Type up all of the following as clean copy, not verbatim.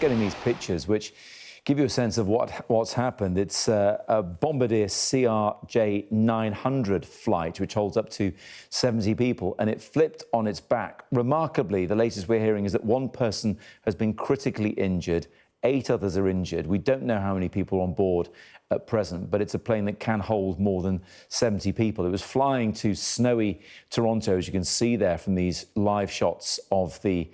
Getting these pictures, which give you a sense of what's happened. It's a Bombardier CRJ900 flight, which holds up to 70 people, and it flipped on its back. Remarkably, the latest we're hearing is that one person has been critically injured, 8 others are injured. We don't know how many people are on board at present, but it's a plane that can hold more than 70 people. It was flying to snowy Toronto, as you can see there from these live shots of the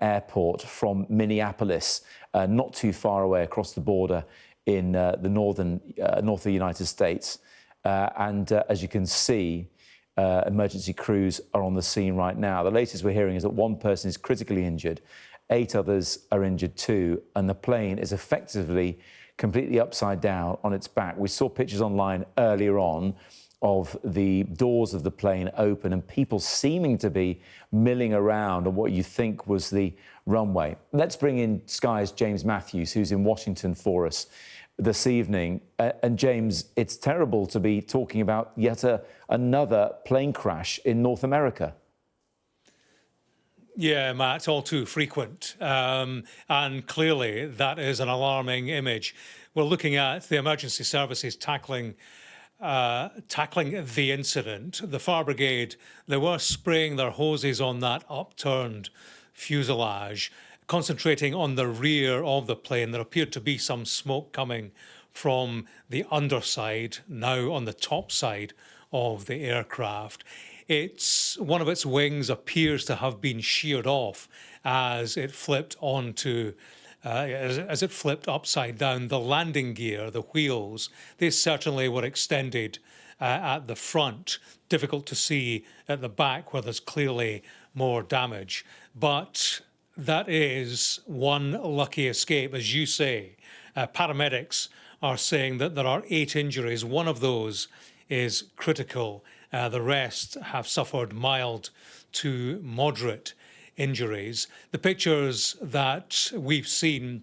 airport from Minneapolis, not too far away across the border in the north of the United States. As you can see, emergency crews are on the scene right now. The latest we're hearing is that one person is critically injured, 8 others are injured too, and the plane is effectively completely upside down on its back. We saw pictures online earlier on of the doors of the plane open and people seeming to be milling around on what you think was the runway. Let's bring in Sky's James Matthews, who's in Washington for us this evening. And James, it's terrible to be talking about yet another plane crash in North America. Yeah, Matt, all too frequent. And clearly that is an alarming image. We're looking at the emergency services tackling the incident. The fire brigade, they were spraying their hoses on that upturned fuselage, concentrating on the rear of the plane. There appeared to be some smoke coming from the underside, now on the top side of the aircraft. One of its wings appears to have been sheared off as it flipped onto as it flipped upside down. The landing gear, the wheels, they certainly were extended at the front. Difficult to see at the back where there's clearly more damage. But that is one lucky escape, as you say. Paramedics are saying that there are 8 injuries. One of those is critical. The rest have suffered mild to moderate injuries. The pictures that we've seen,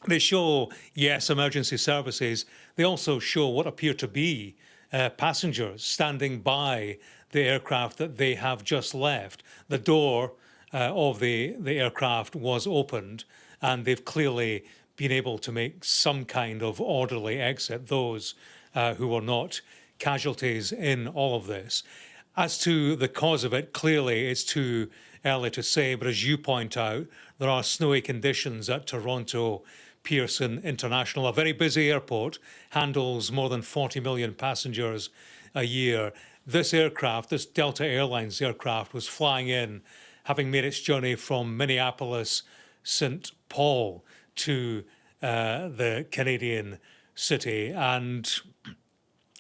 they show, yes, emergency services. They also show what appear to be passengers standing by the aircraft that they have just left. The door of the aircraft was opened, and they've clearly been able to make some kind of orderly exit, those who are not casualties in all of this. As to the cause of it, clearly it's too early to say, but as you point out, there are snowy conditions at Toronto Pearson International. A very busy airport, handles more than 40 million passengers a year. This aircraft, this Delta Airlines aircraft, was flying in, having made its journey from Minneapolis, St. Paul to the Canadian city, and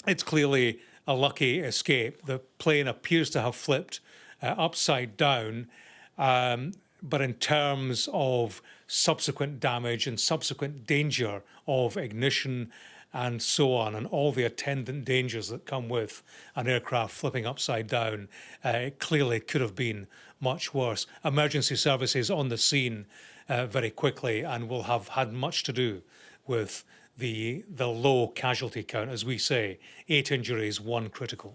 it's clearly a lucky escape. The plane appears to have flipped upside down, but in terms of subsequent damage and subsequent danger of ignition and so on, and all the attendant dangers that come with an aircraft flipping upside down, it clearly could have been much worse. Emergency services on the scene very quickly, and will have had much to do with the low casualty count, as we say, 8 injuries, 1 critical.